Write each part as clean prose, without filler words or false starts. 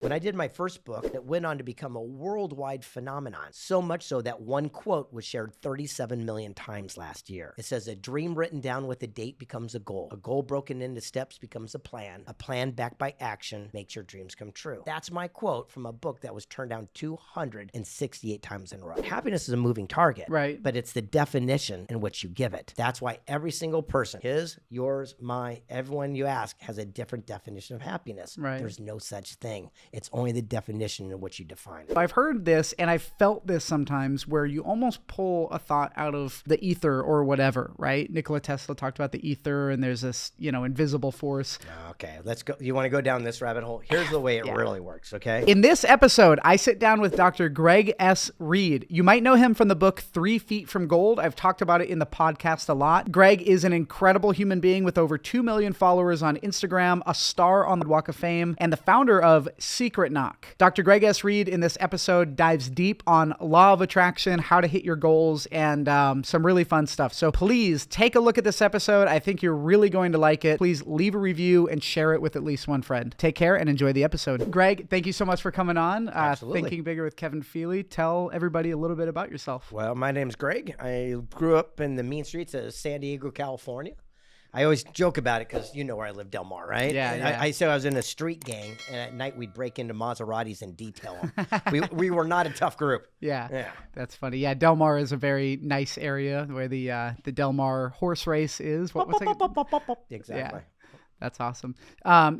When I did my first book, it went on to become a worldwide phenomenon, so much so that one quote was shared 37 million times last year. It says, a dream written down with a date becomes a goal broken into steps becomes a plan backed by action makes your dreams come true. That's my quote from a book that was turned down 268 times in a row. Happiness is a moving target, right? But it's the definition in which you give it. That's why every single person, his, yours, my, everyone you ask, has a different definition of happiness. Right. There's no such thing. It's only the definition in which you define it. I've heard this, and I've felt this sometimes, where you almost pull a thought out of the ether or whatever, right? Nikola Tesla talked about the ether, and there's this, invisible force. Okay, let's go. You want to go down this rabbit hole? Here's the way it really works, okay? In this episode, I sit down with Dr. Greg S. Reid. You might know him from the book 3 Feet from Gold. I've talked about it in the podcast a lot. Greg is an incredible human being with over 2 million followers on Instagram, a star on the Walk of Fame, and the founder of Secret Knock. Dr. Greg S. Reid in this episode dives deep on law of attraction, how to hit your goals, and some really fun stuff. So please take a look at this episode. I think you're really going to like it. Please leave a review and share it with at least one friend. Take care and enjoy the episode. Greg, thank you so much for coming on. Absolutely. Thinking Bigger with Kevin Feely. Tell everybody a little bit about yourself. Well, my name's Greg. I grew up in the mean streets of San Diego, California. I always joke about it because you know where I live, Del Mar, right? Yeah. I said I was in a street gang, and at night we'd break into Maseratis and detail them. we were not a tough group. Yeah, that's funny. Yeah, Del Mar is a very nice area where the Del Mar horse race is. What was it? Exactly. Yeah. That's awesome.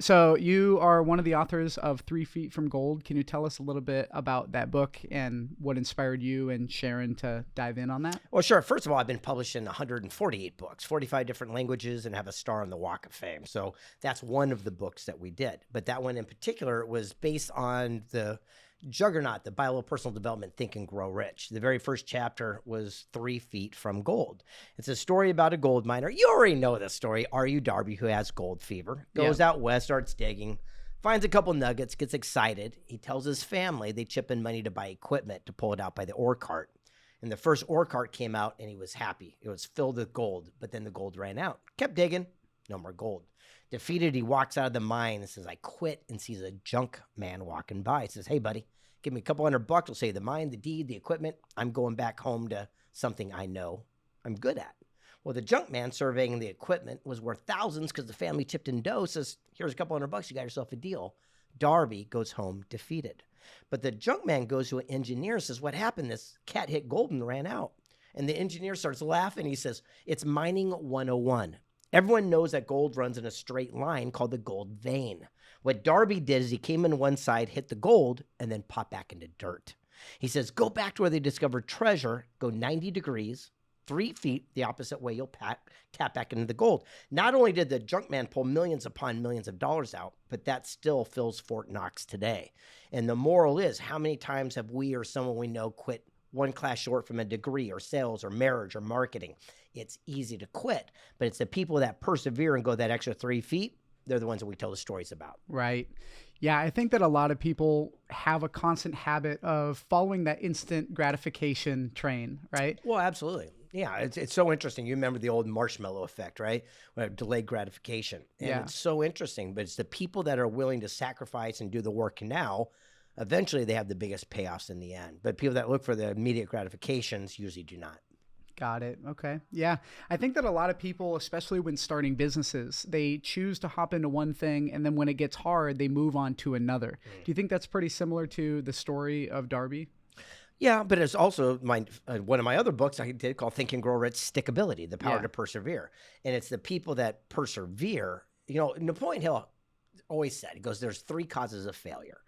So you are one of the authors of 3 Feet from Gold. Can you tell us a little bit about that book and what inspired you and Sharon to dive in on that? Well, sure. First of all, I've been published in 148 books, 45 different languages, and have a star on the Walk of Fame. So that's one of the books that we did. But that one in particular was based on the juggernaut, the Bible of Personal Development, Think and Grow Rich. The very first chapter was 3 Feet from Gold. It's a story about a gold miner. You already know this story. R.U. Darby, who has gold fever, goes out west, starts digging, finds a couple nuggets, gets excited. He tells his family they chip in money to buy equipment to pull it out by the ore cart. And the first ore cart came out, and he was happy. It was filled with gold, but then the gold ran out. Kept digging, no more gold. Defeated, he walks out of the mine and says, I quit, and sees a junk man walking by. He says, hey, buddy, give me a couple $100. I'll say the mine, the deed, the equipment. I'm going back home to something I know I'm good at. Well, the junk man surveying the equipment was worth thousands because the family chipped in dough. Says, here's a couple $100. You got yourself a deal. Darby goes home defeated. But the junk man goes to an engineer and says, what happened? This cat hit gold and ran out. And the engineer starts laughing. He says, it's mining 101. Everyone knows that gold runs in a straight line called the gold vein. What Darby did is he came in one side, hit the gold, and then popped back into dirt. He says, go back to where they discovered treasure, go 90 degrees, 3 feet the opposite way, you'll tap back into the gold. Not only did the junk man pull millions upon millions of dollars out, but that still fills Fort Knox today. And the moral is, how many times have we or someone we know quit one class short from a degree or sales or marriage or marketing? It's easy to quit, but it's the people that persevere and go that extra 3 feet. They're the ones that we tell the stories about. Right. Yeah, I think that a lot of people have a constant habit of following that instant gratification train, right? Well, absolutely. Yeah, it's so interesting. You remember the old marshmallow effect, right? Delayed gratification. And It's so interesting, but it's the people that are willing to sacrifice and do the work now, eventually they have the biggest payoffs in the end. But people that look for the immediate gratifications usually do not. Got it. Okay. Yeah. I think that a lot of people, especially when starting businesses, they choose to hop into one thing, and then when it gets hard, they move on to another. Do you think that's pretty similar to the story of Darby? Yeah, but it's also one of my other books I did called Think and Grow Rich, Stickability, the power to persevere. And it's the people that persevere. Napoleon Hill always said, he goes, there's 3 causes of failure.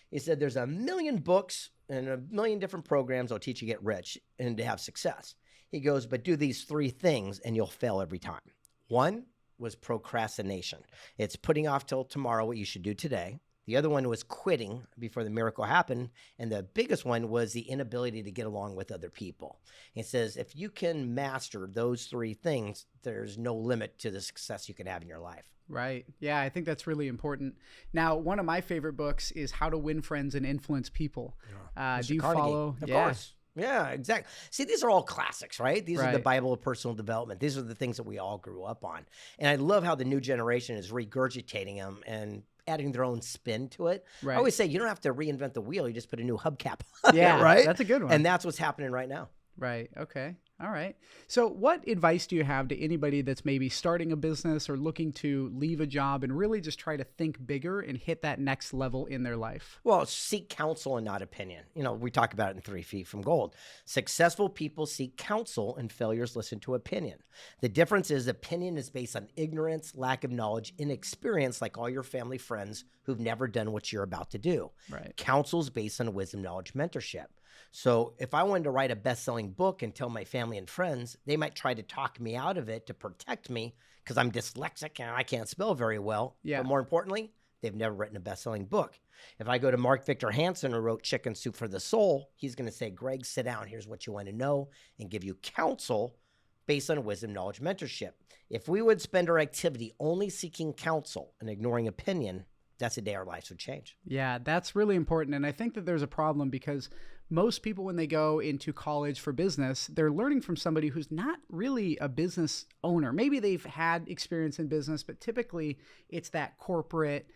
He said, there's a million books and a million different programs that'll teach you to get rich and to have success. He goes, but do these 3 things and you'll fail every time. One was procrastination. It's putting off till tomorrow what you should do today. The other one was quitting before the miracle happened. And the biggest one was the inability to get along with other people. He says, if you can master those 3 things, there's no limit to the success you can have in your life. Right. Yeah, I think that's really important. Now, one of my favorite books is How to Win Friends and Influence People. Do you Carnegie. Follow? Of course. Yeah, exactly. See, these are all classics, right? These are the Right. Bible of personal development. These are the things that we all grew up on. And I love how the new generation is regurgitating them. And adding their own spin to it. Right. I always say you don't have to reinvent the wheel. You just put a new hubcap on Yeah, it, right? that's a good one. And that's what's happening right now. Right. Okay. All right. So what advice do you have to anybody that's maybe starting a business or looking to leave a job and really just try to think bigger and hit that next level in their life? Well, seek counsel and not opinion. We talk about it in 3 Feet from Gold. Successful people seek counsel and failures listen to opinion. The difference is opinion is based on ignorance, lack of knowledge, inexperience, like all your family friends who've never done what you're about to do. Right. Counsel is based on wisdom, knowledge, mentorship. So if I wanted to write a best-selling book and tell my family and friends, they might try to talk me out of it to protect me because I'm dyslexic and I can't spell very well. Yeah. But more importantly, they've never written a best-selling book. If I go to Mark Victor Hansen, who wrote Chicken Soup for the Soul, he's going to say, Greg, sit down. Here's what you want to know, and give you counsel based on wisdom, knowledge, mentorship. If we would spend our activity only seeking counsel and ignoring opinion, that's the day our lives would change. Yeah, that's really important. And I think that there's a problem because most people, when they go into college for business, they're learning from somebody who's not really a business owner. Maybe they've had experience in business, but typically it's that corporate,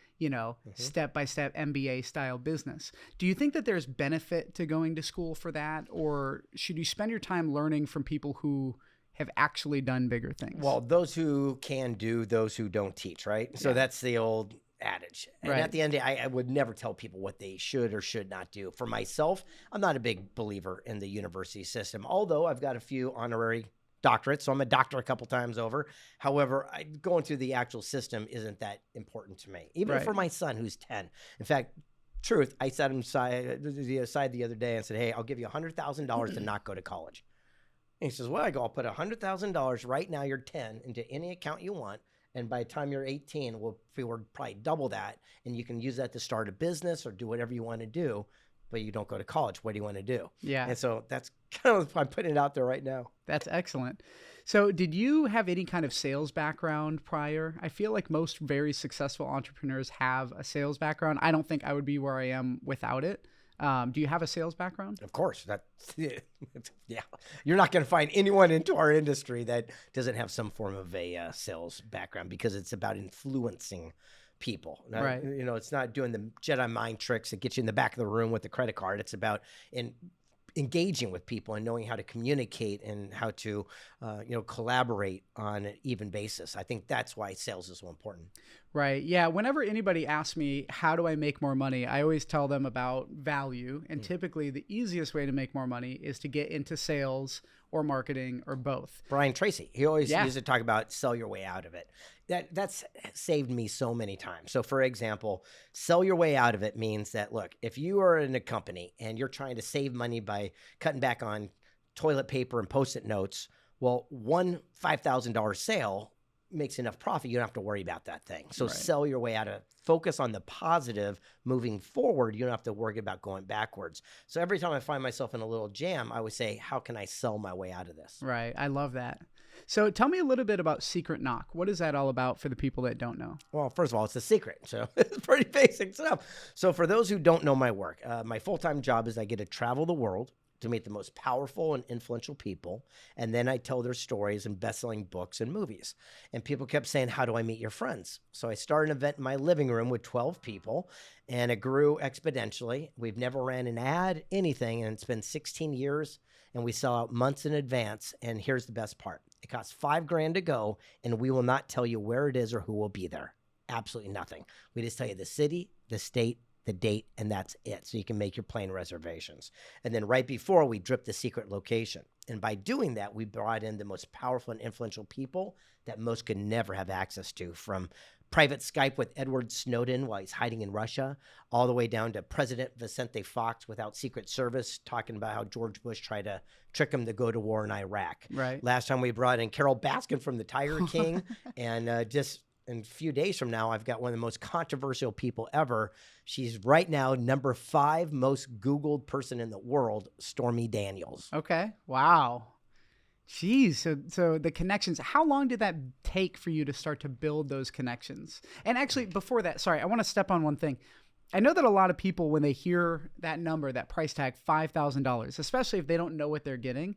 step-by-step MBA style business. Do you think that there's benefit to going to school for that? Or should you spend your time learning from people who have actually done bigger things? Well, those who can do, those who don't teach, right? So that's the old adage. And Right. at the end of the day, I would never tell people what they should or should not do. For myself, I'm not a big believer in the university system, although I've got a few honorary doctorates, so I'm a doctor a couple times over. However, going through the actual system isn't that important to me, even Right. for my son who's 10. In fact, truth, I sat him aside the other day and said, hey, I'll give you $100,000 to not go to college. And he says, well, I'll put $100,000 right now, you're 10, into any account you want. And by the time you're 18, we'll probably double that. And you can use that to start a business or do whatever you want to do, but you don't go to college. What do you want to do? Yeah. And so that's kind of, I'm putting it out there right now. That's excellent. So did you have any kind of sales background prior? I feel like most very successful entrepreneurs have a sales background. I don't think I would be where I am without it. Do you have a sales background? Of course. Yeah. You're not going to find anyone into our industry that doesn't have some form of a sales background, because it's about influencing people. Right. It's not doing the Jedi mind tricks that get you in the back of the room with the credit card. It's about engaging with people and knowing how to communicate and how to, collaborate on an even basis. I think that's why sales is so important. Right. Yeah. Whenever anybody asks me, how do I make more money? I always tell them about value. And typically the easiest way to make more money is to get into sales or marketing or both. Brian Tracy, he always used to talk about sell your way out of it. That's saved me so many times. So for example, sell your way out of it means that, look, if you are in a company and you're trying to save money by cutting back on toilet paper and Post-it notes, well, one $5,000 sale makes enough profit. You don't have to worry about that thing. So sell your way out of it. Focus on the positive moving forward. You don't have to worry about going backwards. So every time I find myself in a little jam, I would say, how can I sell my way out of this? Right. I love that. So tell me a little bit about Secret Knock. What is that all about for the people that don't know? Well, first of all, it's a secret. So it's pretty basic stuff. So for those who don't know my work, my full-time job is I get to travel the world to meet the most powerful and influential people. And then I tell their stories in best-selling books and movies. And people kept saying, how do I meet your friends? So I started an event in my living room with 12 people, and it grew exponentially. We've never ran an ad, anything, and it's been 16 years, and we sell out months in advance. And here's the best part. It costs $5,000 to go, and we will not tell you where it is or who will be there. Absolutely nothing. We just tell you the city, the state, the date, and that's it. So you can make your plane reservations. And then right before, we drip the secret location. And by doing that, we brought in the most powerful and influential people that most could never have access to, from private Skype with Edward Snowden while he's hiding in Russia, all the way down to President Vicente Fox without Secret Service, talking about how George Bush tried to trick him to go to war in Iraq. Right. Last time we brought in Carol Baskin from the Tiger King, and just in a few days from now, I've got one of the most controversial people ever. She's right now number 5 most Googled person in the world, Stormy Daniels. Okay. Wow. Jeez. So the connections, how long did that take for you to start to build those connections? And actually, before that, sorry, I want to step on one thing. I know that a lot of people, when they hear that number, that price tag, $5,000, especially if they don't know what they're getting,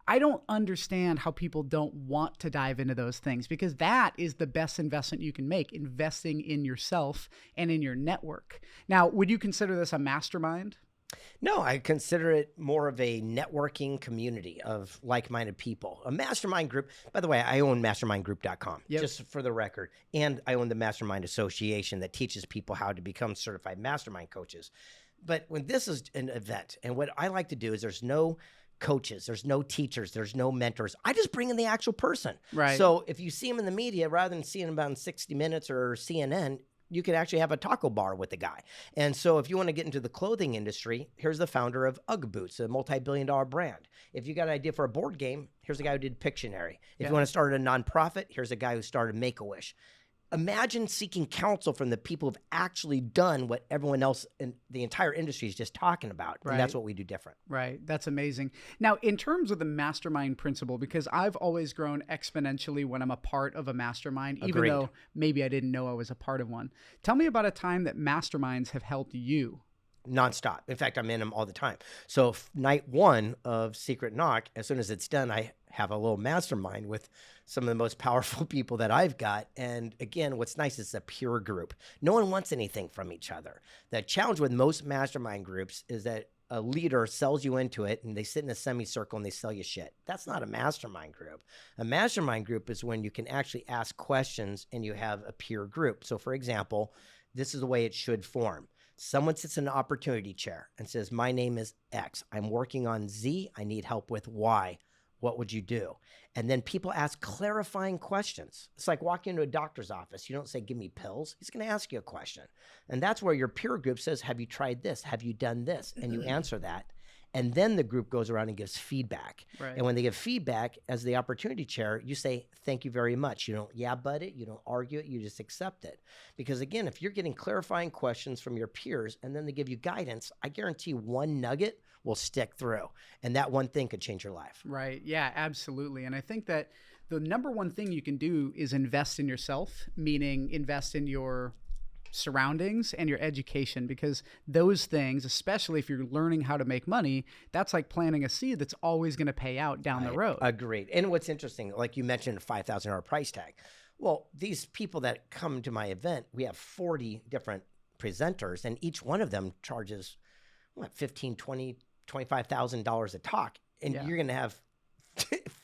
I don't understand how people don't want to dive into those things, because that is the best investment you can make, investing in yourself and in your network. Now, would you consider this a mastermind? No, I consider it more of a networking community of like-minded people. A mastermind group, by the way, I own mastermindgroup.com, just for the record. And I own the Mastermind Association that teaches people how to become certified mastermind coaches. But when this is an event, and what I like to do is there's no coaches, there's no teachers, there's no mentors. I just bring in the actual person. Right. So if you see him in the media, rather than seeing him about in 60 Minutes or CNN, you could actually have a taco bar with the guy. And so if you want to get into the clothing industry, here's the founder of UGG Boots, a multi-billion-dollar brand. If you got an idea for a board game, here's the guy who did Pictionary. If you want to start a nonprofit, here's a guy who started Make-A-Wish. Imagine seeking counsel from the people who've actually done what everyone else in the entire industry is just talking about. Right. And that's what we do different. Right. That's amazing. Now, in terms of the mastermind principle, because I've always grown exponentially when I'm a part of a mastermind, even Agreed. though maybe I didn't know I was a part of one. Tell me about a time that masterminds have helped you. Nonstop. In fact, I'm in them all the time. So night one of Secret Knock, as soon as it's done, I have a little mastermind with some of the most powerful people that I've got. And again, what's nice is it's a pure group. No one wants anything from each other. The challenge with most mastermind groups is that a leader sells you into it and they sit in a semicircle and they sell you shit. That's not a mastermind group. A mastermind group is when you can actually ask questions and you have a peer group. So for example, this is the way it should form. Someone sits in an opportunity chair and says, my name is X. I'm working on Z. I need help with Y. What would you do? And then people ask clarifying questions. It's like walking into a doctor's office. You don't say, give me pills. He's going to ask you a question. And that's where your peer group says, have you tried this? Have you done this? And you answer that. And then the group goes around and gives feedback. Right. And when they give feedback, as the opportunity chair, you say, thank you very much. You don't but it. You don't argue it. You just accept it. Because again, if you're getting clarifying questions from your peers and then they give you guidance, I guarantee one nugget will stick through. And that one thing could change your life. Right. Yeah, absolutely. And I think that the number one thing you can do is invest in yourself, meaning invest in your surroundings and your education, because those things, especially if you're learning how to make money, that's like planting a seed that's always going to pay out down the road. Agreed. And what's interesting, like you mentioned, a $5,000 price tag. Well, these people that come to my event, we have 40 different presenters, and each one of them charges what, $15,000, $20,000, $25,000 a talk. And you're going to have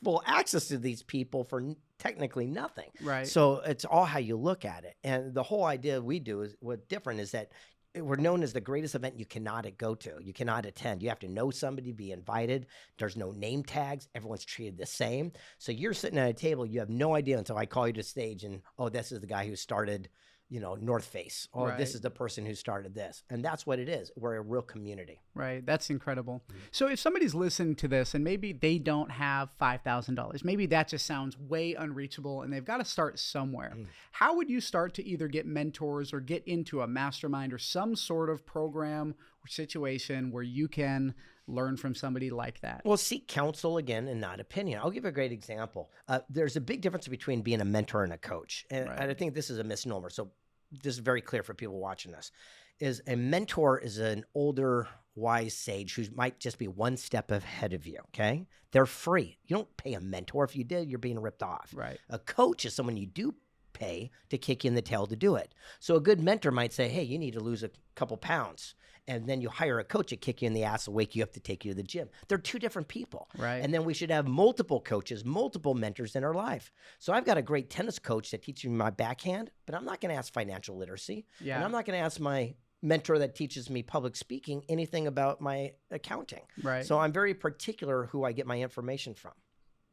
full access to these people for technically nothing. Right. So it's all how you look at it. And the whole idea we do is what's different is that we're known as the greatest event you cannot go to. You cannot attend. You have to know somebody, be invited. There's no name tags. Everyone's treated the same. So you're sitting at a table. You have no idea until I call you to stage and, oh, this is the guy who started, North Face, or this is the person who started this. And that's what it is. We're a real community. Right. That's incredible. So if somebody's listening to this and maybe they don't have $5,000, maybe that just sounds way unreachable and they've got to start somewhere. How would you start to either get mentors or get into a mastermind or some sort of program or situation where you can learn from somebody like that? Well, seek counsel again and not opinion. I'll give a great example. There's a big difference between being a mentor and a coach. And I think this is a misnomer. So this is very clear for people watching this, is a mentor is an older, wise sage who might just be one step ahead of you, okay? They're free. You don't pay a mentor. If you did, you're being ripped off. Right. A coach is someone you do pay to kick you in the tail to do it. So a good mentor might say, hey, you need to lose a couple pounds. And then you hire a coach to kick you in the ass, wake you up to take you to the gym. They're two different people. Right. And then we should have multiple coaches, multiple mentors in our life. So I've got a great tennis coach that teaches me my backhand, but I'm not going to ask financial literacy. Yeah. And I'm not going to ask my mentor that teaches me public speaking anything about my accounting. Right. So I'm very particular who I get my information from.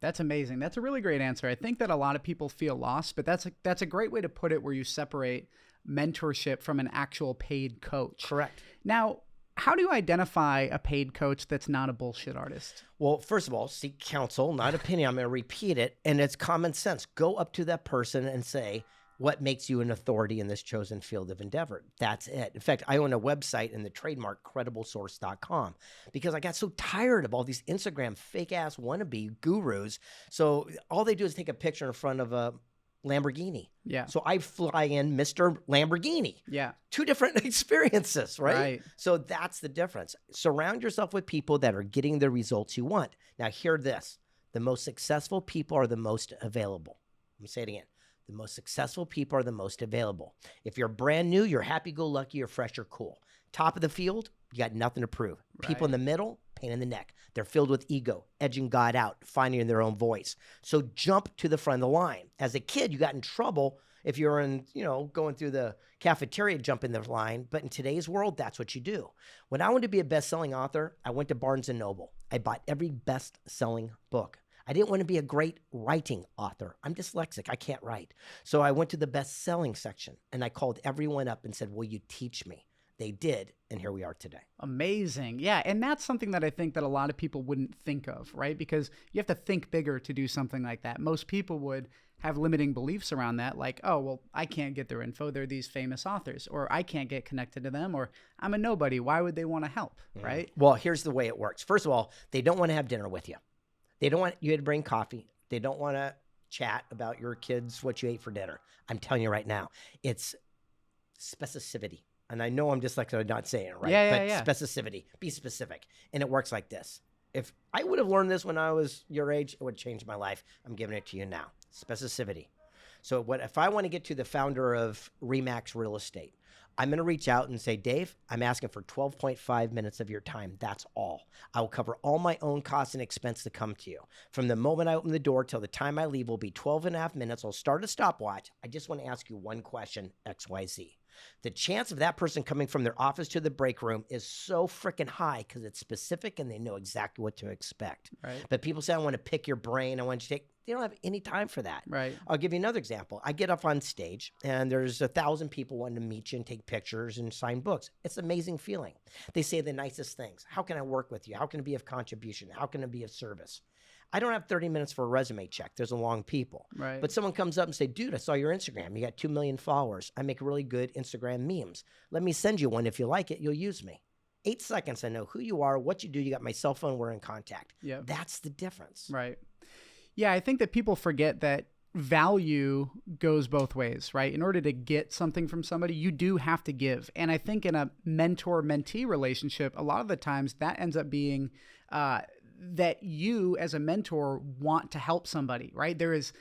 That's amazing. That's a really great answer. I think that a lot of people feel lost, but that's a great way to put it, where you separate mentorship from an actual paid coach. Correct. Now, how do you identify a paid coach that's not a bullshit artist? Well, first of all, seek counsel, not opinion. I'm going to repeat it. And it's common sense. Go up to that person and say, what makes you an authority in this chosen field of endeavor? That's it. In fact, I own a website in the trademark crediblesource.com because I got so tired of all these Instagram fake ass wannabe gurus. So all they do is take a picture in front of a Lamborghini. Yeah. So I fly in Mr. Lamborghini. Yeah. Two different experiences, right? Right. So that's the difference. Surround yourself with people that are getting the results you want. Now, hear this. The most successful people are the most available. Let me say it again. The most successful people are the most available. If you're brand new, you're happy-go-lucky, you're fresh, you're cool. Top of the field, you got nothing to prove. People in the middle, pain in the neck. They're filled with ego, edging God out, finding their own voice. So jump to the front of the line. As a kid, you got in trouble if you're in, going through the cafeteria, jump in the line. But in today's world, that's what you do. When I wanted to be a best-selling author, I went to Barnes & Noble. I bought every best-selling book. I didn't want to be a great writing author. I'm dyslexic. I can't write. So I went to the best-selling section, and I called everyone up and said, will you teach me? They did, and here we are today. Amazing. Yeah, and that's something that I think that a lot of people wouldn't think of, right? Because you have to think bigger to do something like that. Most people would have limiting beliefs around that, like, oh, well, I can't get their info. They're these famous authors, or I can't get connected to them, or I'm a nobody. Why would they want to help, right? Well, here's the way it works. First of all, they don't want to have dinner with you. They don't want you to bring coffee. They don't want to chat about your kids, what you ate for dinner. I'm telling you right now, it's specificity. And I know I'm dyslexic, I'm not saying it right, specificity. Be specific. And it works like this. If I would have learned this when I was your age, it would change my life. I'm giving it to you now. Specificity. So if I want to get to the founder of Remax Real Estate, I'm going to reach out and say, Dave, I'm asking for 12.5 minutes of your time. That's all. I will cover all my own costs and expense to come to you. From the moment I open the door till the time I leave will be 12 and a half minutes. I'll start a stopwatch. I just want to ask you one question, XYZ. The chance of that person coming from their office to the break room is so freaking high because it's specific and they know exactly what to expect. Right. But people say, I want to pick your brain. I want you to take, they don't have any time for that. Right. I'll give you another example. I get up on stage and there's 1,000 people wanting to meet you and take pictures and sign books. It's an amazing feeling. They say the nicest things. How can I work with you? How can I be of contribution? How can I be of service? I don't have 30 minutes for a resume check. There's a long people. Right. But someone comes up and say, dude, I saw your Instagram. You got 2 million followers. I make really good Instagram memes. Let me send you one. If you like it, you'll use me. 8 seconds. I know who you are, what you do. You got my cell phone. We're in contact. Yeah. That's the difference. Right. Yeah. I think that people forget that value goes both ways, right? In order to get something from somebody, you do have to give. And I think in a mentor-mentee relationship, a lot of the times that ends up being that you as a mentor want to help somebody, right? There's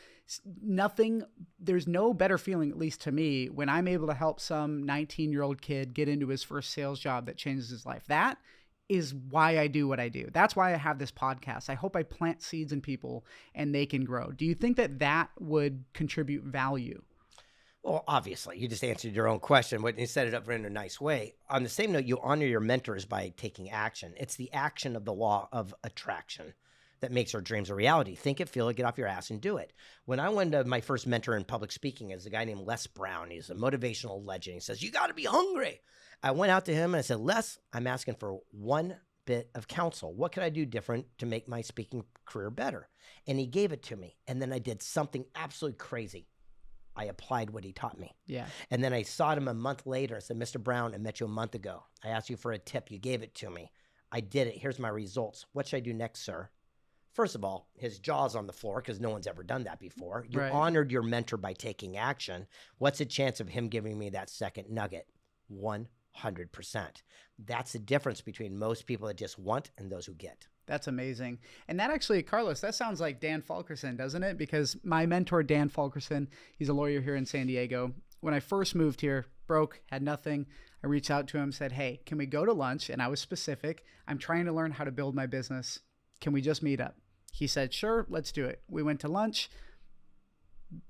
no better feeling, at least to me, when I'm able to help some 19-year-old kid get into his first sales job that changes his life. That is why I do what I do. That's why I have this podcast. I hope I plant seeds in people and they can grow. Do you think that that would contribute value? Well, obviously, you just answered your own question, but you set it up in a nice way. On the same note, you honor your mentors by taking action. It's the action of the law of attraction that makes our dreams a reality. Think it, feel it, get off your ass and do it. When I went to my first mentor in public speaking is a guy named Les Brown. He's a motivational legend. He says, you got to be hungry. I went out to him and I said, Les, I'm asking for one bit of counsel. What could I do different to make my speaking career better? And he gave it to me. And then I did something absolutely crazy. I applied what he taught me. Yeah. And then I sought him a month later. I said, Mr. Brown, I met you a month ago. I asked you for a tip. You gave it to me. I did it. Here's my results. What should I do next, sir? First of all, his jaw's on the floor because no one's ever done that before. You honored your mentor by taking action. What's the chance of him giving me that second nugget? 100%. That's the difference between most people that just want and those who get. That's amazing. And that actually, Carlos, that sounds like Dan Fulkerson, doesn't it? Because my mentor, Dan Fulkerson, he's a lawyer here in San Diego. When I first moved here, broke, had nothing, I reached out to him, said, hey, can we go to lunch? And I was specific. I'm trying to learn how to build my business. Can we just meet up? He said, sure, let's do it. We went to lunch,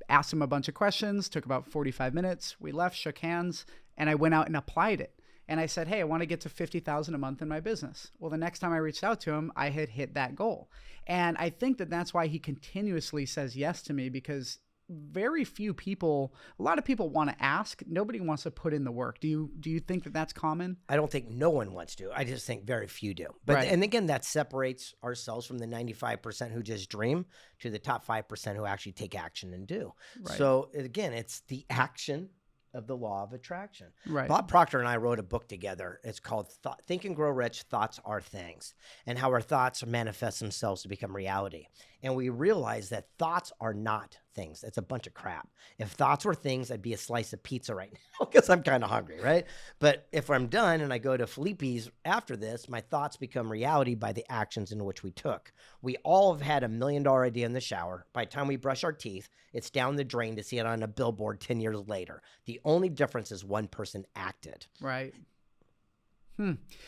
asked him a bunch of questions, took about 45 minutes. We left, shook hands, and I went out and applied it. And I said, hey, I want to get to $50,000 a month in my business. Well, the next time I reached out to him, I had hit that goal. And I think that that's why he continuously says yes to me, because very few people, a lot of people want to ask. Nobody wants to put in the work. Do you think that that's common? I don't think no one wants to. I just think very few do. But And again, that separates ourselves from the 95% who just dream to the top 5% who actually take action and do. Right. So again, it's the action of the law of attraction. Right. Bob Proctor and I wrote a book together. It's called Think and Grow Rich, Thoughts Are Things, and how our thoughts manifest themselves to become reality. And we realize that thoughts are not things. It's a bunch of crap. If thoughts were things, I'd be a slice of pizza right now because I'm kind of hungry, right? But if I'm done and I go to Felipe's after this, my thoughts become reality by the actions in which we took. We all have had $1 million idea in the shower. By the time we brush our teeth, it's down the drain to see it on a billboard 10 years later. The only difference is one person acted. Right.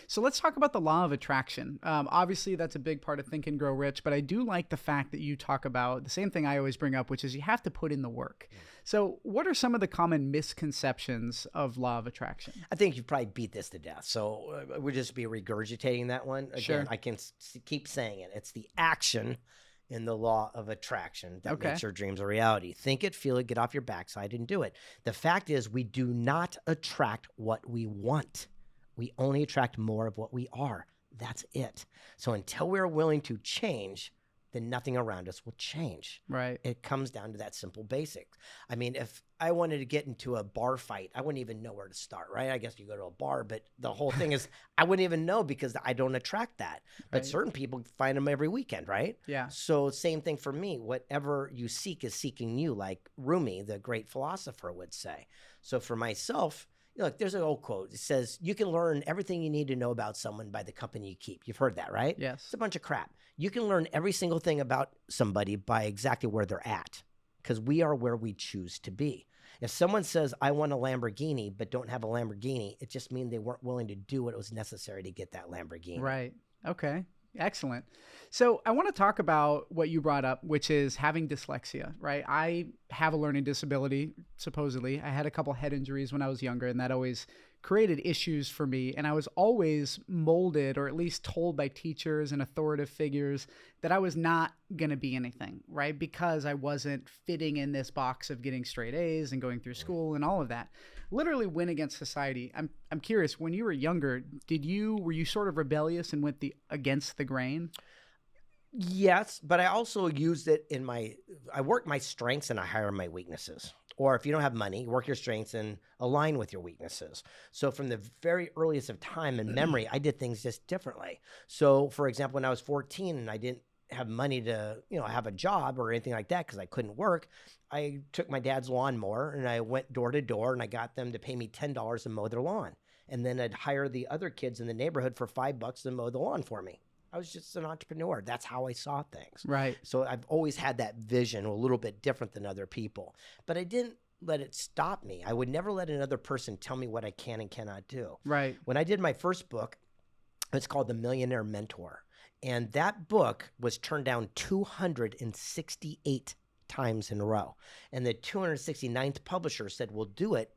So let's talk about the law of attraction. Obviously, that's a big part of Think and Grow Rich, but I do like the fact that you talk about the same thing I always bring up, which is you have to put in the work. So what are some of the common misconceptions of law of attraction? I think you probably beat this to death. So we'll just be regurgitating that one. Again, Sure. I can keep saying it. It's the action in the law of attraction that makes your dreams a reality. Think it, feel it, get off your backside and do it. The fact is we do not attract what we want. We only attract more of what we are. That's it. So until we're willing to change, then nothing around us will change. Right. It comes down to that simple basic. I mean, if I wanted to get into a bar fight, I wouldn't even know where to start, right? I guess you go to a bar, but the whole thing is I wouldn't even know because I don't attract that. But certain people find them every weekend, right? Yeah. So same thing for me. Whatever you seek is seeking you, like Rumi, the great philosopher, would say. So for myself, look, there's an old quote. It says, you can learn everything you need to know about someone by the company you keep. You've heard that, right? Yes. It's a bunch of crap. You can learn every single thing about somebody by exactly where they're at because we are where we choose to be. If someone says, I want a Lamborghini, but don't have a Lamborghini, it just means they weren't willing to do what was necessary to get that Lamborghini. Right. Okay. Excellent. So I want to talk about what you brought up, which is having dyslexia, right? I have a learning disability, supposedly. I had a couple head injuries when I was younger, and that always created issues for me. And I was always molded, or at least told by teachers and authoritative figures, that I was not going to be anything, right? Because I wasn't fitting in this box of getting straight A's and going through school and all of that. Literally went against society. I'm curious, when you were younger, were you sort of rebellious and went against the grain? Yes, but I also used it I work my strengths and I hire my weaknesses. Or if you don't have money, work your strengths and align with your weaknesses. So from the very earliest of time and memory, I did things just differently. So for example, when I was 14 and I didn't have money to, have a job or anything like that because I couldn't work, I took my dad's lawnmower and I went door to door and I got them to pay me $10 to mow their lawn. And then I'd hire the other kids in the neighborhood for $5 to mow the lawn for me. I was just an entrepreneur. That's how I saw things. Right. So I've always had that vision, a little bit different than other people. But I didn't let it stop me. I would never let another person tell me what I can and cannot do. Right. When I did my first book, it's called The Millionaire Mentor. And that book was turned down 268 times in a row. And the 269th publisher said, we'll do it.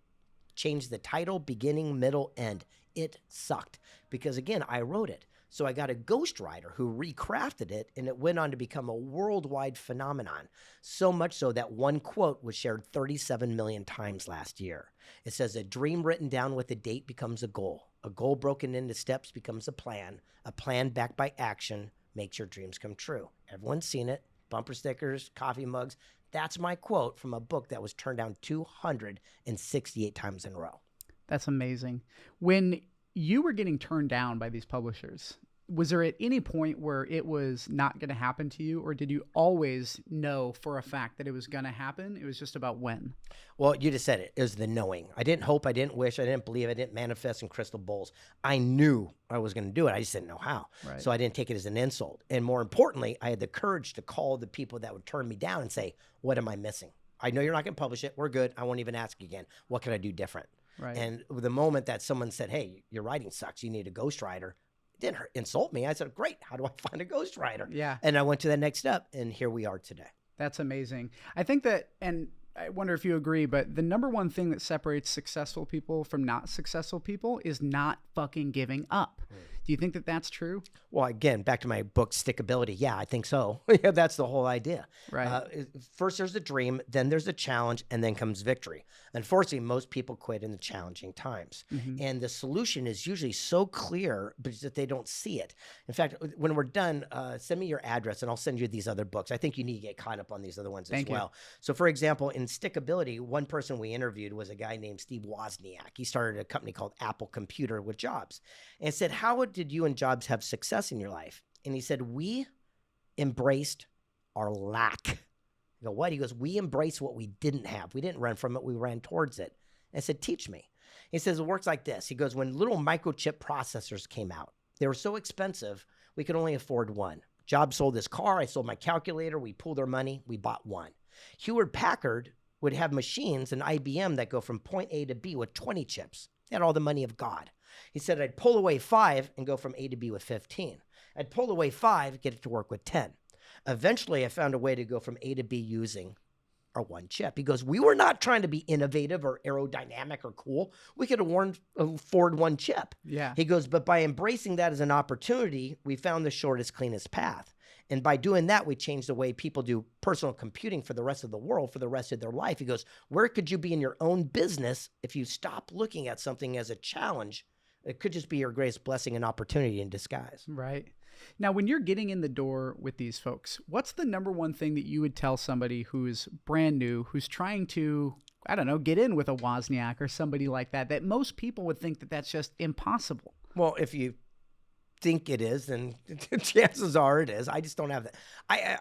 Change the title, beginning, middle, end. It sucked because, again, I wrote it. So I got a ghostwriter who recrafted it, and it went on to become a worldwide phenomenon. So much so that one quote was shared 37 million times last year. It says, a dream written down with a date becomes a goal broken into steps becomes a plan backed by action makes your dreams come true. Everyone's seen it. Bumper stickers, coffee mugs. That's my quote from a book that was turned down 268 times in a row. That's amazing. When you were getting turned down by these publishers, was there at any point where it was not going to happen to you, or did you always know for a fact that it was going to happen? It was just about when. Well, you just said it. It was the knowing. I didn't hope, I didn't wish, I didn't believe, I didn't manifest in crystal bowls. I knew I was going to do it. I just didn't know how. Right. So I didn't take it as an insult. And more importantly, I had the courage to call the people that would turn me down and say, what am I missing? I know you're not going to publish it. We're good. I won't even ask again. What can I do different? Right. And the moment that someone said, hey, your writing sucks, you need a ghostwriter, it didn't insult me. I said, great, how do I find a ghostwriter? Yeah. And I went to the next step, and here we are today. That's amazing. I think that, and I wonder if you agree, but the number one thing that separates successful people from not successful people is not fucking giving up. Do you think that that's true? Well, again, back to my book, Stickability. Yeah, I think so. Yeah, that's the whole idea. Right. First, there's the dream, then there's the challenge, and then comes victory. Unfortunately, most people quit in the challenging times. Mm-hmm. And the solution is usually so clear, but that they don't see it. In fact, when we're done, send me your address, and I'll send you these other books. I think you need to get caught up on these other ones as well. So, for example, in Stickability, one person we interviewed was a guy named Steve Wozniak. He started a company called Apple Computer with Jobs, and said, how did you and Jobs have success in your life? And he said, we embraced our lack. I go, what? He goes, we embrace what we didn't have. We didn't run from it. We ran towards it. I said, teach me. He says, it works like this. He goes, when little microchip processors came out, they were so expensive, we could only afford one. Jobs sold his car. I sold my calculator. We pooled our money. We bought one. Hewlett-Packard would have machines and IBM that go from point A to B with 20 chips. They had all the money of God. He said, I'd pull away 5 and go from A to B with 15. I'd pull away 5, get it to work with 10. Eventually, I found a way to go from A to B using our one chip. He goes, we were not trying to be innovative or aerodynamic or cool. We could afford one chip. Yeah. He goes, but by embracing that as an opportunity, we found the shortest, cleanest path. And by doing that, we changed the way people do personal computing for the rest of the world, for the rest of their life. He goes, where could you be in your own business if you stop looking at something as a challenge? It could just be your greatest blessing and opportunity in disguise. Right. Now, when you're getting in the door with these folks, what's the number one thing that you would tell somebody who's brand new, who's trying to, I don't know, get in with a Wozniak or somebody like that, that most people would think that that's just impossible? Well, if you think it is, then chances are it is. I just don't have that.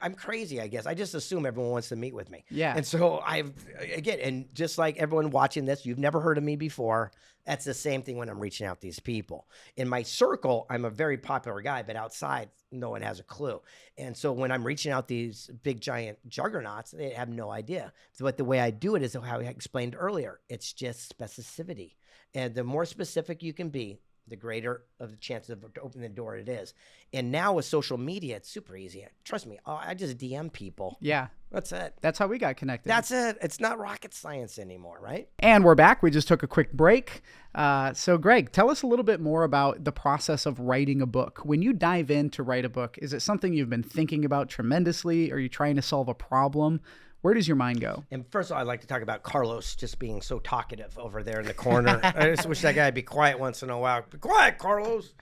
I'm crazy, I guess. I just assume everyone wants to meet with me. Yeah. And so and just like everyone watching this, you've never heard of me before. That's the same thing when I'm reaching out to these people. In my circle, I'm a very popular guy, but outside, no one has a clue. And so when I'm reaching out these big, giant juggernauts, they have no idea. But the way I do it is how I explained earlier. It's just specificity. And the more specific you can be, the greater of the chances of opening the door it is. And now with social media, it's super easy. Trust me, I just DM people. Yeah. That's it. That's how we got connected. That's it. It's not rocket science anymore, right? And we're back. We just took a quick break. So Greg, tell us a little bit more about the process of writing a book. When you dive in to write a book, is it something you've been thinking about tremendously? Are you trying to solve a problem? Where does your mind go? And first of all, I'd like to talk about Carlos just being so talkative over there in the corner. I just wish that guy would be quiet once in a while. Be quiet, Carlos.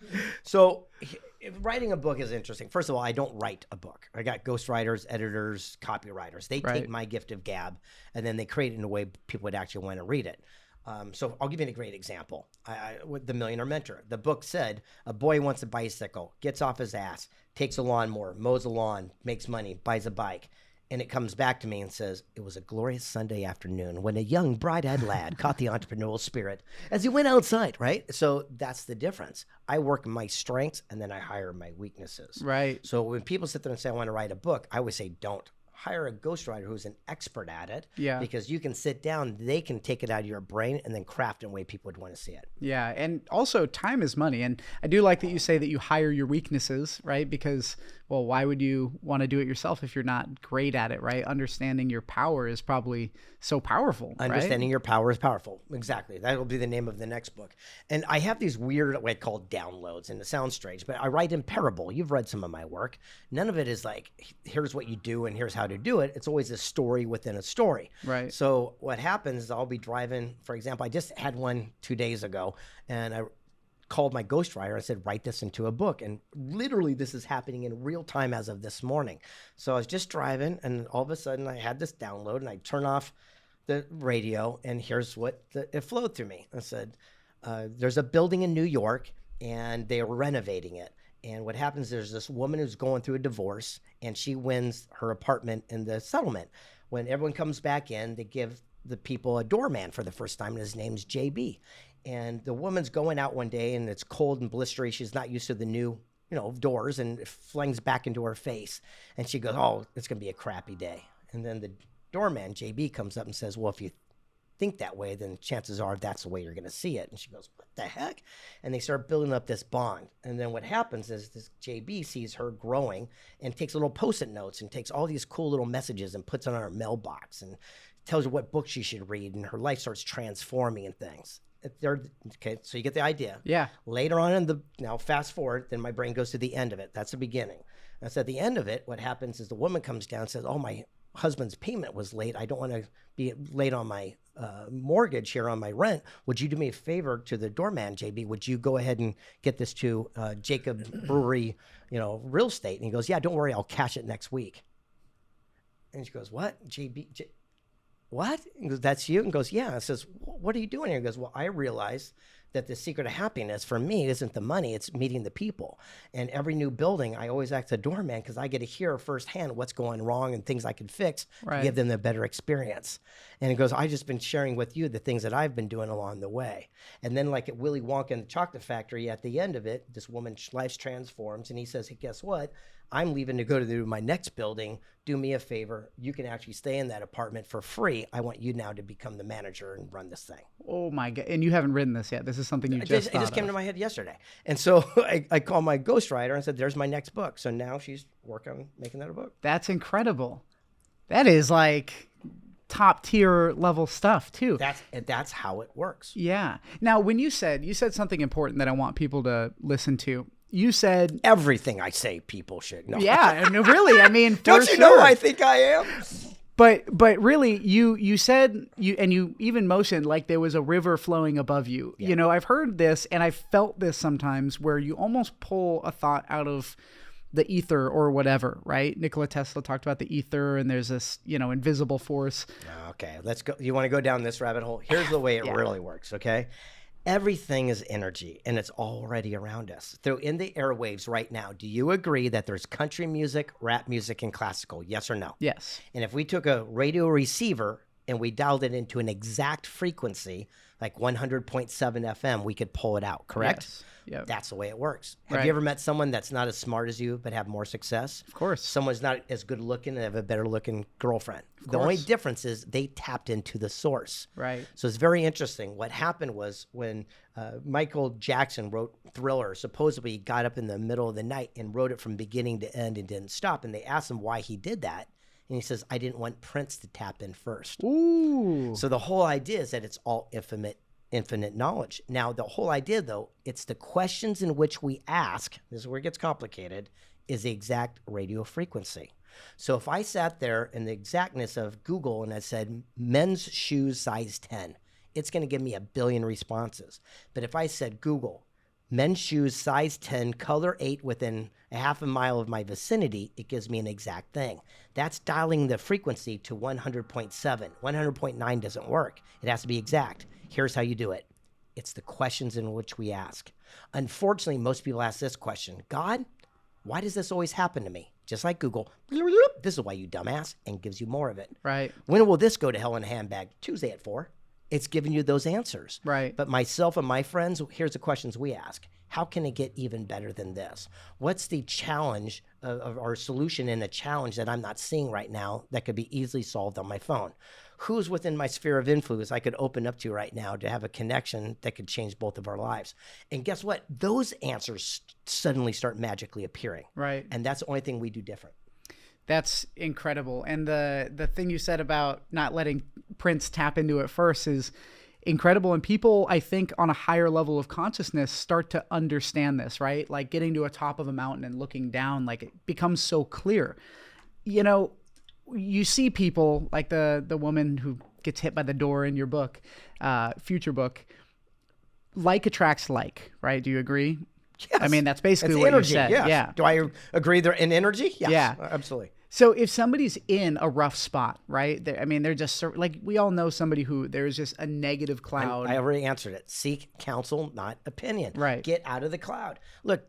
So writing a book is interesting. First of all, I don't write a book. I got ghostwriters, editors, copywriters. They take my gift of gab, and then they create it in a way people would actually want to read it. So I'll give you a great example. With The Millionaire Mentor, the book said a boy wants a bicycle, gets off his ass, takes a lawnmower, mows a lawn, makes money, buys a bike. And it comes back to me and says, it was a glorious Sunday afternoon when a young bright-eyed lad caught the entrepreneurial spirit as he went outside, right? So that's the difference. I work my strengths and then I hire my weaknesses. Right. So when people sit there and say, I want to write a book, I always say, don't. Hire a ghostwriter who's an expert at it. Yeah. Because you can sit down, they can take it out of your brain and then craft in a way people would want to see it. Yeah. And also time is money. And I do like that you say that you hire your weaknesses, right? Because, well, why would you want to do it yourself if you're not great at it, right? Understanding your power is probably so powerful. Understanding your power is powerful. Exactly. That will be the name of the next book. And I have these weird, what I call downloads, and it sounds strange, but I write in parable. You've read some of my work. None of it is like, here's what you do and here's how to do it. It's always a story within a story. Right. So what happens is I'll be driving, for example, I just had one 2 days ago, and I called my ghostwriter and said, write this into a book. And literally this is happening in real time as of this morning. So I was just driving, and all of a sudden I had this download, and I turn off the radio, and here's what it flowed through me. I said, there's a building in New York, and they are renovating it. And what happens, there's this woman who's going through a divorce, and she wins her apartment in the settlement. When everyone comes back in, they give the people a doorman for the first time, and his name's JB. And the woman's going out one day, and it's cold and blistery. She's not used to the new, doors, and it flings back into her face. And she goes, oh, it's going to be a crappy day. And then the doorman, JB, comes up and says, well, if you think that way, then chances are that's the way you're going to see it. And she goes, what the heck? And they start building up this bond. And then what happens is this JB sees her growing and takes little Post-it notes and takes all these cool little messages and puts it on her mailbox and tells her what book she should read. And her life starts transforming and things. Okay, so you get the idea. Yeah. Later on now fast forward, then my brain goes to the end of it. That's the beginning. That's at the end of it. What happens is the woman comes down and says, oh, my husband's payment was late. I don't want to be late on my mortgage here on my rent. Would you do me a favor to the doorman, JB? Would you go ahead and get this to Jacob Brewery, real estate? And he goes, yeah, don't worry. I'll cash it next week. And she goes, what? What? He goes, that's you? And goes, yeah. I says, what are you doing here? He goes, well, I realized that the secret of happiness for me isn't the money, it's meeting the people. And every new building, I always act as a doorman because I get to hear firsthand what's going wrong and things I can fix to give them a better experience. And he goes, I just been sharing with you the things that I've been doing along the way. And then like at Willy Wonka and the Chocolate Factory, at the end of it, this woman's life transforms. And he says, hey, guess what? I'm leaving to go to my next building. Do me a favor. You can actually stay in that apartment for free. I want you now to become the manager and run this thing. Oh my God. And you haven't written this yet. This is something you just It just came to my head yesterday. And so I called my ghostwriter and said, there's my next book. So now she's working on making that a book. That's incredible. That is like top tier level stuff too. That's how it works. Yeah. Now, when you said something important that I want people to listen to. You said everything I say people should know. Yeah, and really, I mean, don't you know who I think I am? But really, you said you even motioned like there was a river flowing above you. Yeah. You know, I've heard this and I've felt this sometimes where you almost pull a thought out of the ether or whatever, right? Nikola Tesla talked about the ether, and there's this, invisible force. Okay, let's go. You want to go down this rabbit hole? Here's the way it really works. Okay. Everything is energy, and it's already around us. So in the airwaves right now, do you agree that there's country music, rap music, and classical? Yes or no? Yes. And if we took a radio receiver and we dialed it into an exact frequency, like 100.7 FM, we could pull it out, correct? Yes. Yep. That's the way it works. Have you ever met someone that's not as smart as you but have more success? Of course. Someone's not as good looking and have a better looking girlfriend. The only difference is they tapped into the source. Right. So it's very interesting. What happened was when Michael Jackson wrote Thriller, supposedly he got up in the middle of the night and wrote it from beginning to end and didn't stop. And they asked him why he did that. And he says, I didn't want Prince to tap in first. Ooh. So the whole idea is that it's all infinite knowledge. Now, the whole idea, though, it's the questions in which we ask, this is where it gets complicated, is the exact radio frequency. So if I sat there in the exactness of Google and I said, men's shoes size 10, it's going to give me 1 billion responses. But if I said, Google, men's shoes size 10, color 8 within a half a mile of my vicinity, it gives me an exact thing. That's dialing the frequency to 100.7. 100.9 doesn't work. It has to be exact. Here's how you do it. It's the questions in which we ask. Unfortunately, most people ask this question, God, why does this always happen to me? Just like Google, this is why, you dumbass, and gives you more of it. Right. When will this go to hell in a handbag? Tuesday at 4. It's giving you those answers. Right. But myself and my friends, here's the questions we ask. How can it get even better than this? What's the challenge of our solution in a challenge that I'm not seeing right now that could be easily solved on my phone? Who's within my sphere of influence I could open up to right now to have a connection that could change both of our lives? And guess what? Those answers suddenly start magically appearing. Right. And that's the only thing we do different. That's incredible. And the thing you said about not letting Prince tap into it first is incredible. And people, I think, on a higher level of consciousness start to understand this, right? Like getting to a top of a mountain and looking down, like it becomes so clear. You see people like the woman who gets hit by the door in your book, future book, like attracts like, right? Do you agree? Yes. I mean, that's basically it's what energy, you said. yes. Yeah. Do I agree they're in energy? Yes, yeah, absolutely. So if somebody's in a rough spot, right? They're just like, we all know somebody who there's just a negative cloud. I already answered it. Seek counsel, not opinion. Right. Get out of the cloud. Look,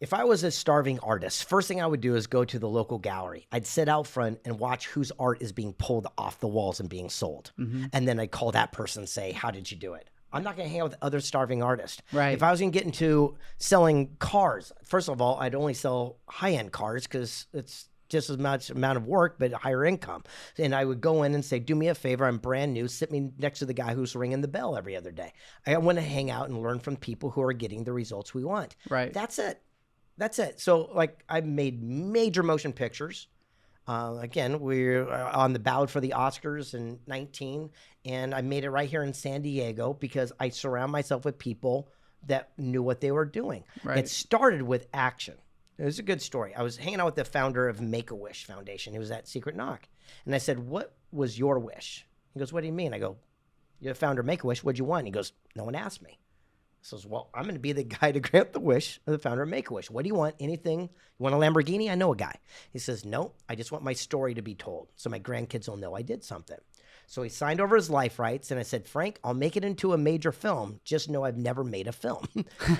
if I was a starving artist, first thing I would do is go to the local gallery. I'd sit out front and watch whose art is being pulled off the walls and being sold. Mm-hmm. And then I'd call that person and say, how did you do it? I'm not going to hang out with other starving artists. Right. If I was going to get into selling cars, first of all, I'd only sell high-end cars because it's just as much amount of work, but higher income. And I would go in and say, do me a favor. I'm brand new. Sit me next to the guy who's ringing the bell every other day. I want to hang out and learn from people who are getting the results we want. Right. That's it. So like I've made major motion pictures. Again, we're on the ballot for the Oscars in 19, and I made it right here in San Diego because I surround myself with people that knew what they were doing. Right. It started with action. It was a good story. I was hanging out with the founder of Make-A-Wish Foundation. He was at Secret Knock. And I said, what was your wish? He goes, what do you mean? I go, you're the founder of Make-A-Wish. What'd you want? He goes, no one asked me. I says, well, I'm going to be the guy to grant the wish of the founder of Make-A-Wish. What do you want? Anything? You want a Lamborghini? I know a guy. He says, no, I just want my story to be told so my grandkids will know I did something. So he signed over his life rights, and I said, Frank, I'll make it into a major film. Just know I've never made a film.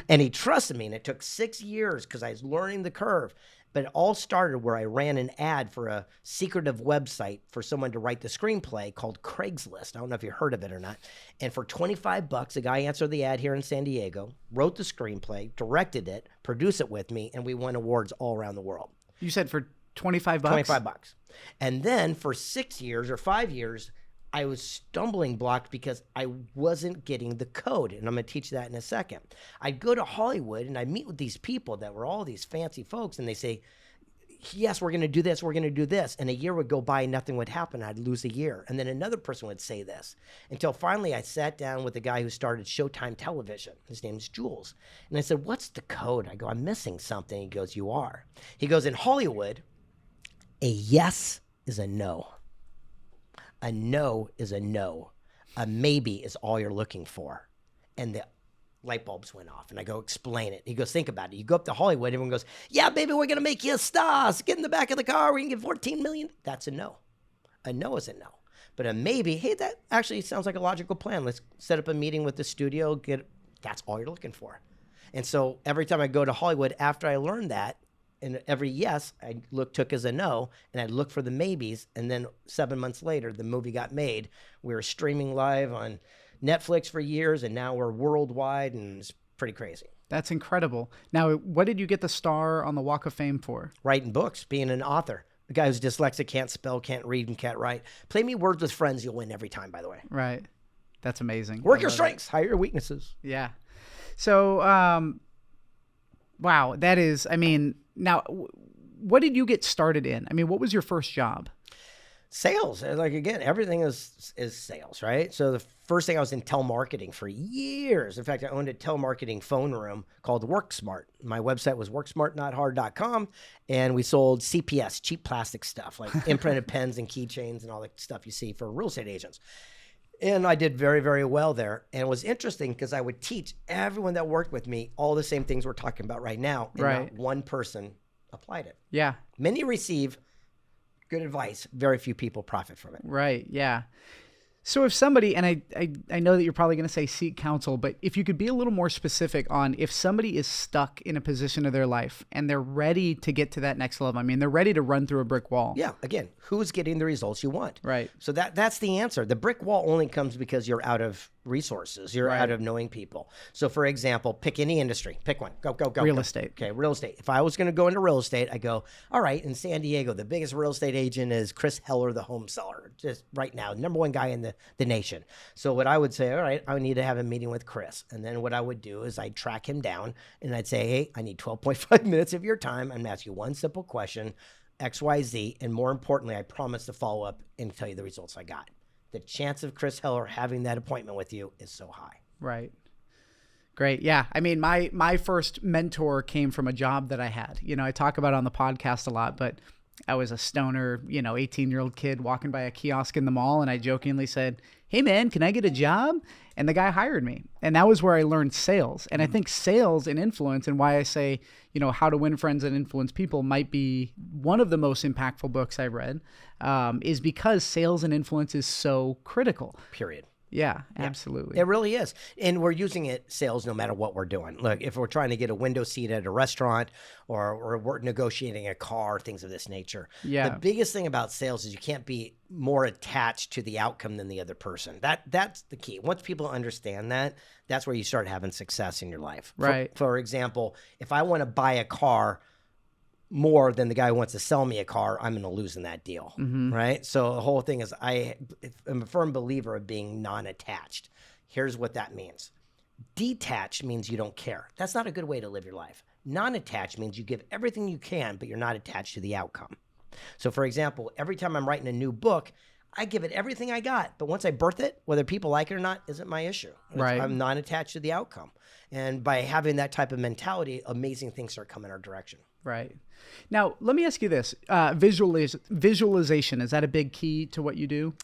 And he trusted me, and it took 6 years because I was learning the curve. But it all started where I ran an ad for a secretive website for someone to write the screenplay called Craigslist. I don't know if you heard of it or not. And for $25, a guy answered the ad here in San Diego, wrote the screenplay, directed it, produced it with me, and we won awards all around the world. You said for $25? $25. And then for 6 years or 5 years, I was stumbling blocked because I wasn't getting the code. And I'm going to teach that in a second. I'd go to Hollywood and I'd meet with these people that were all these fancy folks. And they say, yes, we're going to do this. We're going to do this. And a year would go by and nothing would happen. I'd lose a year. And then another person would say this until finally I sat down with the guy who started Showtime Television. His name's Jules. And I said, what's the code? I go, I'm missing something. He goes, you are. He goes, in Hollywood, a yes is a no. A no is a no. A maybe is all you're looking for. And the light bulbs went off. And I go, explain it. He goes, think about it. You go up to Hollywood, everyone goes, yeah, baby, we're going to make you a star. So get in the back of the car. We can get $14 million. That's a no. A no is a no. But a maybe, hey, that actually sounds like a logical plan. Let's set up a meeting with the studio. That's all you're looking for. And so every time I go to Hollywood, after I learned that, and every yes I took as a no, and I'd look for the maybes. And then 7 months later, the movie got made. We were streaming live on Netflix for years, and now we're worldwide, and it's pretty crazy. That's incredible. Now, what did you get the star on the Walk of Fame for? Writing books, being an author. A guy who's dyslexic, can't spell, can't read, and can't write. Play me Words with Friends, you'll win every time, by the way. Right. That's amazing. Work your strengths, hide your weaknesses. Yeah. So, wow, that is, I mean, now, what did you get started in? I mean, what was your first job? Sales. Like, again, everything is sales, right? So the first thing, I was in telemarketing for years. In fact, I owned a telemarketing phone room called WorkSmart. My website was worksmartnothard.com, and we sold CPS, cheap plastic stuff, like imprinted pens and keychains and all the stuff you see for real estate agents. And I did very, very well there. And it was interesting because I would teach everyone that worked with me all the same things we're talking about right now. And right. Not one person applied it. Yeah. Many receive good advice. Very few people profit from it. Right. Yeah. So if somebody, and I know that you're probably going to say seek counsel, but if you could be a little more specific on if somebody is stuck in a position of their life and they're ready to get to that next level, I mean, they're ready to run through a brick wall. Yeah. Again, who's getting the results you want? Right. So that's the answer. The brick wall only comes because you're out of resources. You're right. out of knowing people. So for example, pick any industry. Pick one. Go. Real estate. Okay, real estate. If I was going to go into real estate, I go, all right, in San Diego, the biggest real estate agent is Chris Heller, the home seller. Just right now, number one guy in the nation. So what I would say, all right, I would need to have a meeting with Chris. And then what I would do is I'd track him down and I'd say, hey, I need 12.5 minutes of your time. I'm going to ask you one simple question, X, Y, Z. And more importantly, I promise to follow up and tell you the results I got. The chance of Chris Heller having that appointment with you is so high. Right. Great. Yeah. I mean, my first mentor came from a job that I had. You know, I talk about it on the podcast a lot, but I was a stoner, 18-year-old kid walking by a kiosk in the mall, and I jokingly said, hey, man, can I get a job? And the guy hired me. And that was where I learned sales. And I think sales and influence, and why I say, How to Win Friends and Influence People might be one of the most impactful books I've read, is because sales and influence is so critical. Period. Yeah, absolutely. It really is. And we're using it sales no matter what we're doing. Look, if we're trying to get a window seat at a restaurant or we're negotiating a car, things of this nature. Yeah. The biggest thing about sales is you can't be more attached to the outcome than the other person. That's the key. Once people understand that, that's where you start having success in your life. Right. For example, if I want to buy a car more than the guy who wants to sell me a car, I'm going to lose in that deal, right? So the whole thing is I'm a firm believer of being non-attached. Here's what that means. Detached means you don't care. That's not a good way to live your life. Non-attached means you give everything you can, but you're not attached to the outcome. So for example, every time I'm writing a new book, I give it everything I got. But once I birth it, whether people like it or not isn't my issue. Right. I'm non-attached to the outcome. And by having that type of mentality, amazing things start coming our direction. Right. Now, let me ask you this. Visualization, is that a big key to what you do?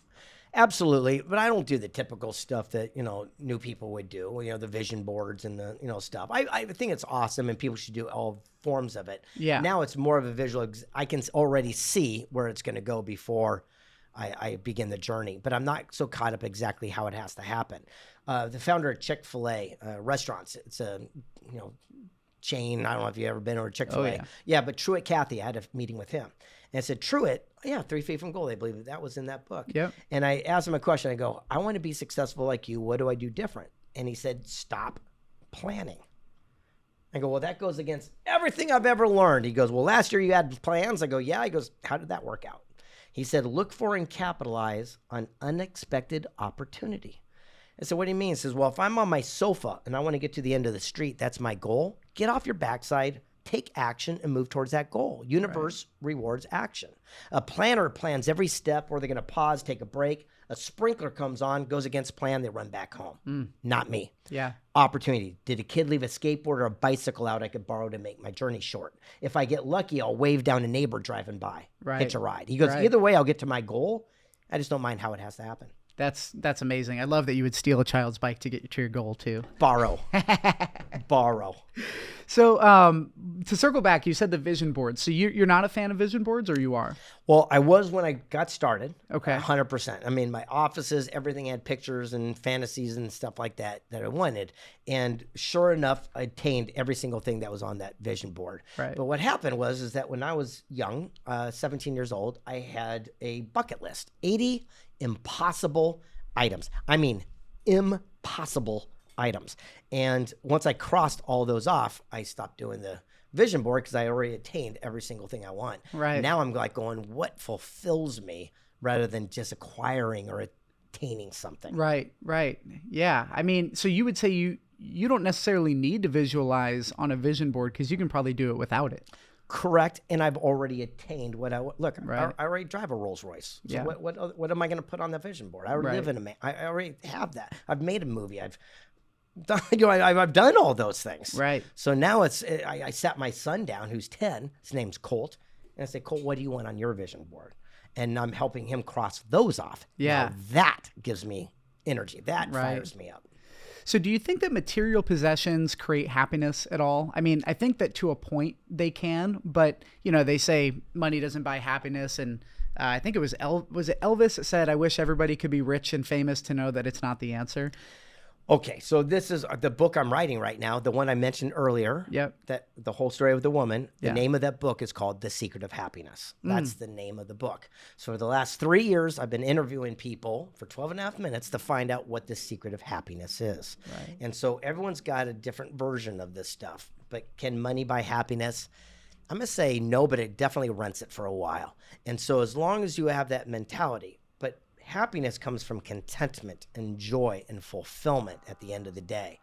Absolutely. But I don't do the typical stuff that, new people would do, the vision boards and the, stuff. I think it's awesome and people should do all forms of it. Yeah. Now it's more of a visual. I can already see where it's going to go before I begin the journey. But I'm not so caught up exactly how it has to happen. The founder of Chick-fil-A restaurants, it's a chain. I don't know if you've ever been to a Chick-fil-A. Oh, yeah, but Truett Cathy, I had a meeting with him. And I said, Truett, 3 Feet from Gold. I believe that was in that book. Yep. And I asked him a question. I go, I want to be successful like you. What do I do different? And he said, stop planning. I go, well, that goes against everything I've ever learned. He goes, well, last year you had plans. I go, yeah. He goes, how did that work out? He said, look for and capitalize on unexpected opportunity. I said, what do you mean? He says, well, if I'm on my sofa and I want to get to the end of the street, that's my goal. Get off your backside, take action, and move towards that goal. Universe rewards action. A planner plans every step where they're going to pause, take a break. A sprinkler comes on, goes against plan, they run back home. Not me. Yeah. Opportunity. Did a kid leave a skateboard or a bicycle out I could borrow to make my journey short? If I get lucky, I'll wave down a neighbor driving by, hitch a ride. He goes, either way, I'll get to my goal. I just don't mind how it has to happen. That's amazing. I love that you would steal a child's bike to get you to your goal too. Borrow. So to circle back, you said the vision boards. So you're not a fan of vision boards, or you are? Well, I was when I got started. Okay. 100%. I mean, my offices, everything had pictures and fantasies and stuff like that I wanted. And sure enough, I attained every single thing that was on that vision board. Right. But what happened was that when I was young, 17 years old, I had a bucket list, 80 impossible items. I mean, impossible items. And once I crossed all those off, I stopped doing the vision board because I already attained every single thing I want. Right. Now I'm like going, what fulfills me rather than just acquiring or attaining something. Right. Yeah. I mean, so you would say you don't necessarily need to visualize on a vision board because you can probably do it without it. Correct. And I've already attained what I look. Right. I already drive a Rolls Royce. So yeah. What am I going to put on the vision board? I already live in I already have that. I've made a movie. I've done, I've done all those things. Right. So now I sat my son down, who's 10. His name's Colt, and I said, Colt, what do you want on your vision board? And I'm helping him cross those off. Yeah. Now that gives me energy. That fires me up. So do you think that material possessions create happiness at all? I mean, I think that to a point they can, but they say money doesn't buy happiness. And I think it was Elvis that said, I wish everybody could be rich and famous to know that it's not the answer. Okay, so this is the book I'm writing right now, the one I mentioned earlier. Yep. That the whole story of the woman. The Yeah. name of that book is called The Secret of Happiness. That's the name of the book. So for the last 3 years, I've been interviewing people for 12 and a half minutes to find out what the secret of happiness is. Right. And so everyone's got a different version of this stuff. But can money buy happiness? I'm going to say no, but it definitely rents it for a while. And so as long as you have that mentality, but happiness comes from contentment and joy and fulfillment at the end of the day.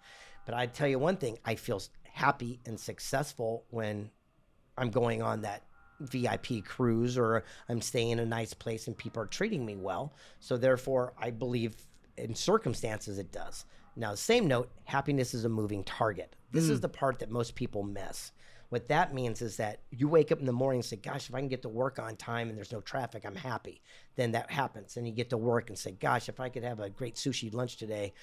But I tell you one thing, I feel happy and successful when I'm going on that VIP cruise or I'm staying in a nice place and people are treating me well. So therefore, I believe in circumstances it does. Now, the same note, happiness is a moving target. This is the part that most people miss. What that means is that you wake up in the morning and say, gosh, if I can get to work on time and there's no traffic, I'm happy. Then that happens. And you get to work and say, gosh, if I could have a great sushi lunch today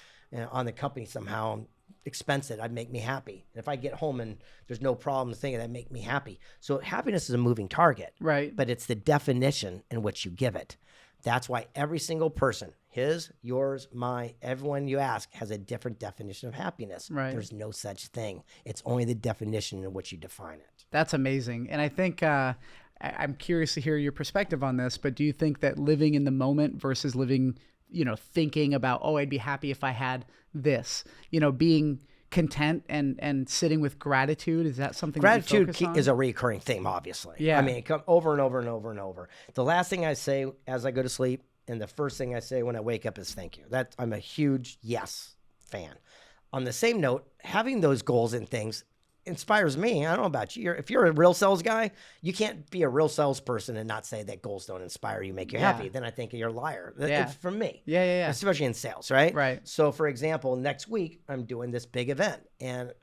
on the company somehow, expense it, I'd make me happy. And if I get home and there's no problem thinking, that'd make me happy. So happiness is a moving target. Right. But it's the definition in which you give it. That's why every single person, his, yours, mine, everyone you ask has a different definition of happiness. Right. There's no such thing. It's only the definition in which you define it. That's amazing. And I think I'm curious to hear your perspective on this, but do you think that living in the moment versus living, thinking about, oh, I'd be happy if I had this, being content and sitting with gratitude, is that something gratitude that you focus on? Is a recurring theme, obviously. Yeah. I mean, it comes over and over and over and over. The last thing I say as I go to sleep and the first thing I say when I wake up is thank you. That I'm a huge yes fan. On the same note, having those goals and things inspires me. I don't know about you. If you're a real sales guy, you can't be a real salesperson and not say that goals don't inspire you, make you happy. Then I think you're a liar. Yeah. It's from me. Yeah. Especially in sales, right? Right. So, for example, next week I'm doing this big event, and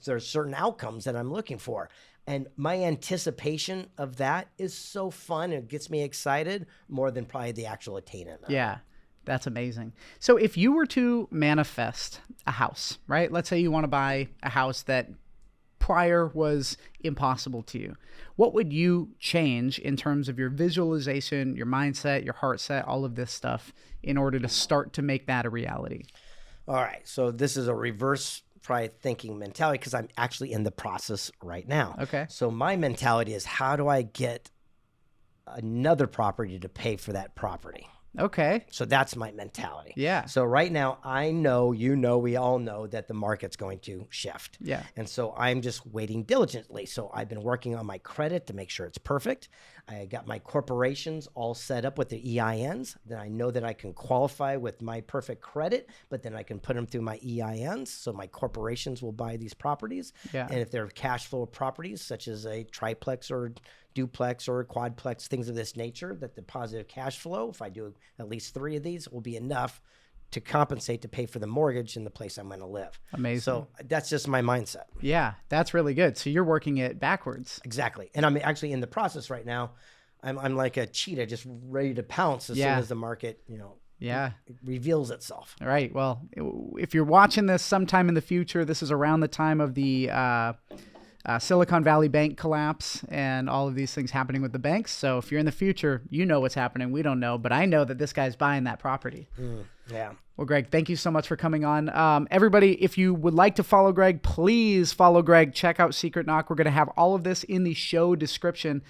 there's certain outcomes that I'm looking for, and my anticipation of that is so fun. It gets me excited more than probably the actual attainment. Yeah. That's amazing. So if you were to manifest a house, right? Let's say you want to buy a house that prior was impossible to you, what would you change in terms of your visualization, your mindset, your heart set, all of this stuff in order to start to make that a reality? All right. So this is a reverse probably thinking mentality because I'm actually in the process right now. Okay. So my mentality is, how do I get another property to pay for that property? Okay. So that's my mentality. Yeah. So right now, I know, we all know that the market's going to shift. Yeah. And so I'm just waiting diligently. So I've been working on my credit to make sure it's perfect. I got my corporations all set up with the EINs. Then I know that I can qualify with my perfect credit, but then I can put them through my EINs. So my corporations will buy these properties. Yeah. And if they're cash flow properties, such as a triplex or duplex or quadplex, things of this nature, that the positive cash flow, if I do at least 3 of these, will be enough to compensate to pay for the mortgage in the place I'm going to live. Amazing. So that's just my mindset. Yeah, that's really good. So you're working it backwards. Exactly. And I'm actually in the process right now. I'm like a cheetah, just ready to pounce as soon as the market, it reveals itself. All right. Well, if you're watching this sometime in the future, this is around the time of the Silicon Valley Bank collapse and all of these things happening with the banks. So if you're in the future, you know what's happening. We don't know, but I know that this guy's buying that property. Yeah. Well, Greg, thank you so much for coming on. Everybody, if you would like to follow Greg, please follow Greg. Check out Secret Knock. We're going to have all of this in the show description.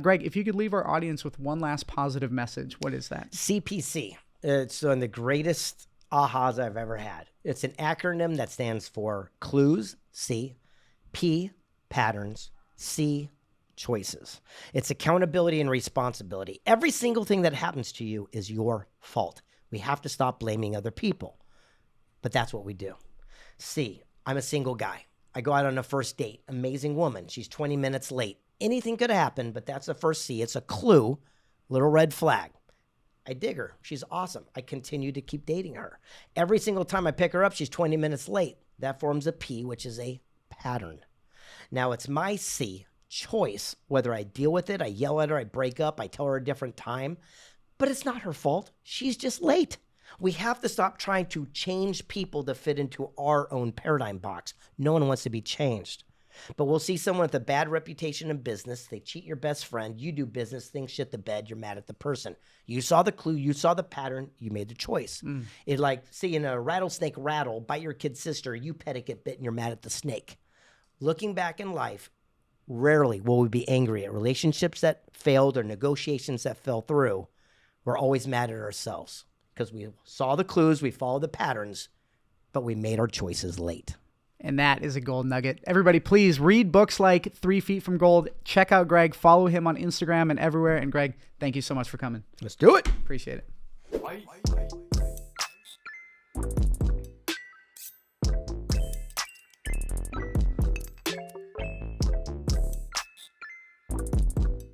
Greg, if you could leave our audience with one last positive message, what is that? CPC. It's one of the greatest ahas I've ever had. It's an acronym that stands for clues, C, P, patterns, C, choices. It's accountability and responsibility. Every single thing that happens to you is your fault. We have to stop blaming other people, but that's what we do. C, I'm a single guy. I go out on a first date. Amazing woman. She's 20 minutes late. Anything could happen, but that's the first C. It's a clue, little red flag. I dig her. She's awesome. I continue to keep dating her. Every single time I pick her up, she's 20 minutes late. That forms a P, which is a pattern. Now it's my C, choice, whether I deal with it, I yell at her, I break up, I tell her a different time, but it's not her fault. She's just late. We have to stop trying to change people to fit into our own paradigm box. No one wants to be changed. But we'll see someone with a bad reputation in business. They cheat your best friend. You do business, things shit the bed. You're mad at the person. You saw the clue. You saw the pattern. You made the choice. It's like seeing a rattlesnake rattle, bite your kid's sister. You pet it, get bit, and you're mad at the snake. Looking back in life, rarely will we be angry at relationships that failed or negotiations that fell through. We're always mad at ourselves because we saw the clues, we followed the patterns, but we made our choices late. And that is a gold nugget. Everybody, please read books like 3 Feet from Gold. Check out Greg. Follow him on Instagram and everywhere. And Greg, thank you so much for coming. Let's do it. Appreciate it.